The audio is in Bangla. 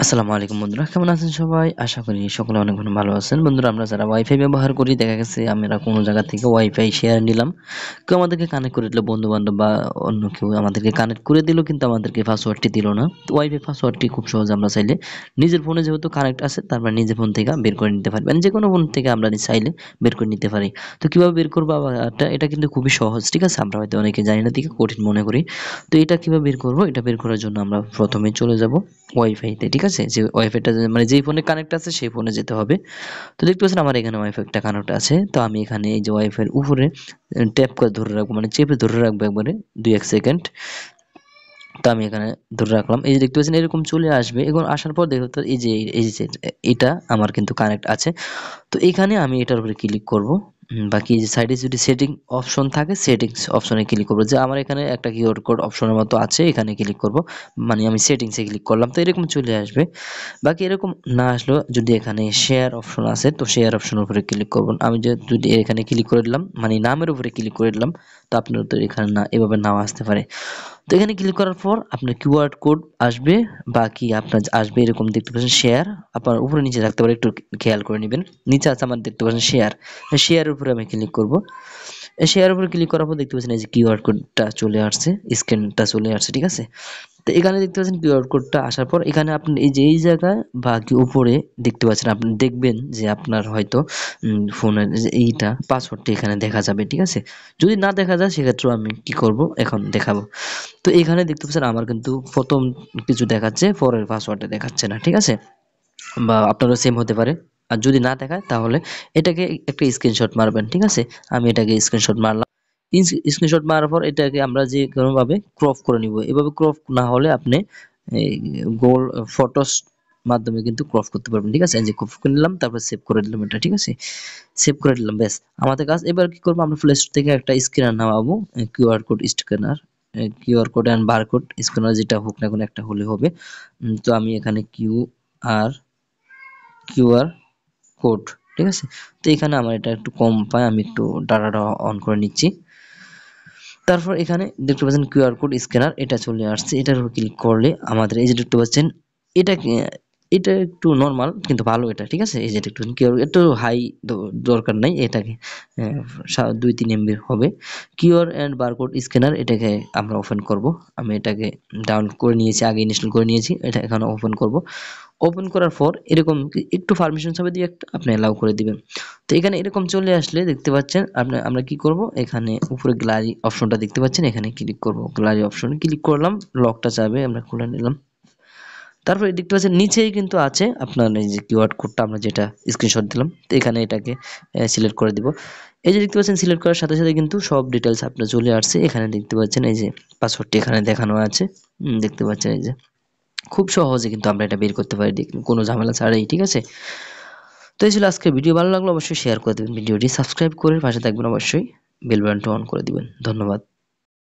আসসালামু আলাইকুম বন্ধুরা, কেমন আছেন সবাই? আশা করি সকলে অনেক ভালো আছেন। বন্ধুরা, আমরা যারা ওয়াইফাই ব্যবহার করি, দেখা গেছে আমরা কোনো জায়গা থেকে ওয়াইফাই শেয়ার নিলাম, কেউ আমাদেরকে কানেক্ট করে দিল, বন্ধু বান্ধব বা অন্য কেউ আমাদেরকে কানেক্ট করে দিল, কিন্তু আমাদেরকে পাসওয়ার্ডটি দিল না। তো ওয়াইফাই পাসওয়ার্ডটি খুব সহজে আমরা চাইলে নিজের ফোনে যেহেতু কানেক্ট আছে, তারপর নিজের ফোন থেকে বের করে নিতে পারি, মানে যে কোনো ফোন থেকে আমরা চাইলে বের করে নিতে পারি। তো কিভাবে বের করবো এটা কিন্তু খুবই সহজ, ঠিক আছে? আমরা হয়তো অনেকে জানি না, দিকে কঠিন মনে করি। তো এটা কিভাবে বের করবো? এটা বের করার জন্য আমরা প্রথমে চলে যাব ওয়াইফাইতে, ঠিক আছে? যে ওয়াইফাইটা মানে যেই ফোনে কানেক্ট আছে সেই ফোনে যেতে হবে। তো দেখতে পাচ্ছেন আমার এখানে ওয়াইফাইটা কানেক্ট আছে। তো আমি এখানে এই যে ওয়াইফাইয়ের উপরে ট্যাপ করে ধরে রাখবো, মানে চেপে ধরে রাখবো একবারে 2-1 সেকেন্ড। তো আমি এখানে ধরে রাখলাম, এই যে দেখতে পাচ্ছেন এরকম চলে আসবে। এখন আসার পর দেখো তো এই যে এটা আমার কিন্তু কানেক্ট আছে। তো এখানে আমি এটার উপরে ক্লিক করব। বাকি যে সাইডে যদি সেটিং অপশন থাকে, সেটিংস অপশনে ক্লিক করব। যে আমার এখানে একটা কিউআর কোড অপশনের মতো আছে, এখানে ক্লিক করব। মানে আমি সেটিংসে ক্লিক করলাম, তো এরকম চলে আসবে। বাকি এরকম না আসলেও যদি এখানে শেয়ার অপশন আছে, তো শেয়ার অপশনের উপরে ক্লিক করব। আমি যদি এখানে ক্লিক করে দিলাম, মানে নামের উপরে ক্লিক করে দিলাম, তো আপনার তো এখানে না, এভাবে নাও আসতে পারে। তো এখানে ক্লিক করার পর আপনার কিউআর কোড আসবে, বাকি আপনার আসবে এরকম দেখতে পাচ্ছেন শেয়ার। আপনার উপরে নিচে রাখতে পারে, একটু খেয়াল করে নেবেন। নিচে আছে আমার দেখতে পাচ্ছেন শেয়ার, শেয়ারের উপরে আমি ক্লিক করব। শেয়ারের উপরে ক্লিক করার পর দেখতে পাচ্ছেন এই যে কিউআর কোডটা চলে আসছে, স্ক্যানটা চলে আসছে, ঠিক আছে? তো এখানে দেখতে পাচ্ছেন কিউআর কোডটা আসার পর এখানে আপনি এই যে এই জায়গায় বা কি উপরে দেখতে পাচ্ছেন, আপনি দেখবেন যে আপনার হয়তো ফোনের যে এইটা পাসওয়ার্ডটা এখানে দেখা যাবে, ঠিক আছে? যদি না দেখা যায় সেক্ষেত্রে আমি কি করব এখন দেখাবো। তো এখানে দেখতে পাচ্ছেন আমার কিন্তু প্রথম কিছু দেখাচ্ছে, পরের পাসওয়ার্ডটা দেখাচ্ছে না, ঠিক আছে? বা আপনারও সেম হতে পারে। আর যদি না দেখায় তাহলে এটাকে একটা স্ক্রিনশট মারবেন, ঠিক আছে? আমি এটাকে স্ক্রিনশট মারলাম। স্ক্রিনশট মারার পর এটাকে আমরা যে কোনোভাবে ক্রপ করে নিব। এভাবে ক্রপ না হলে আপনি এই গোল ফটোস মাধ্যমে কিন্তু ক্রপ করতে পারবেন, ঠিক আছে? এই যে ক্রপ করে নিলাম, তারপর সেভ করে দিলাম এটা, ঠিক আছে? সেভ করে দিলাম, ব্যাস আমাদের কাজ। এবার কি করবো, আমরা প্লে স্টোর থেকে একটা স্ক্যানার নামাবো, QR code scanner, QR code and barcode scanner, যেটা হোক না কোনো একটা হলে হবে। তো আমি এখানে কিউআর কোড, ঠিক আছে? তো এখানে আমার এটা একটু কম পায়, আমি একটু ডাটাটা অন করে নিচ্ছি। তারপর এখানে দেখতে পাচ্ছেন কিউআর কোড স্ক্যানার, এটা চলে আসছে। এটার উপর ক্লিক করলে আমাদের এই যে দেখতে পাচ্ছেন এটা এটা একটু নরমাল কিন্তু ভালো এটা, ঠিক আছে? এই যে একটু কিউআর একটু হাই দরকার নাই এটাকে, 2-3 এমবির হবে। কিউআর অ্যান্ড বারকোড স্ক্যানার, এটাকে আমরা ওপেন করব। আমি এটাকে ডাউনলোড করে নিয়েছি, আগে ইনস্টল করে নিয়েছি, এটা এখানে ওপেন করব। ওপেন করার পর এরকম একটু পারমিশন চাবে দিয়ে একটা আপনি অ্যালাউ করে দিবেন। তো এখানে এরকম চলে আসলে দেখতে পাচ্ছেন আমরা কি করব, এখানে উপরে গ্যালারি অপশনটা দেখতে পাচ্ছেন, এখানে ক্লিক করব। গ্যালারি অপশনে ক্লিক করলাম, লকটা চাবে, আমরা খুলে নিলাম। তারপরে দেখতে পাচ্ছেন নিচেই কিন্তু আছে আপনার এই যে কিওয়ার্ড কোডটা আমরা যেটা স্ক্রিনশট দিলাম, তো এখানে এটাকে সিলেক্ট করে দিব। এই যে দেখতে পাচ্ছেন সিলেক্ট করার সাথে সাথে কিন্তু সব ডিটেলস আপনার চলে আসছে। এখানে দেখতে পাচ্ছেন এই যে পাসওয়ার্ডটি এখানে দেখানো আছে, দেখতে পাচ্ছেন এই যে খুব সহজে কিন্তু আমরা এটা বের করতে পারি, কোনো ঝামেলা ছাড়াই, ঠিক আছে? তো এই ছিল আজকের ভিডিও। ভালো লাগলো অবশ্যই শেয়ার করে দেবেন ভিডিওটি, সাবস্ক্রাইব করে পাশে থাকবেন, অবশ্যই বেল বাটনটা অন করে দিবেন। ধন্যবাদ।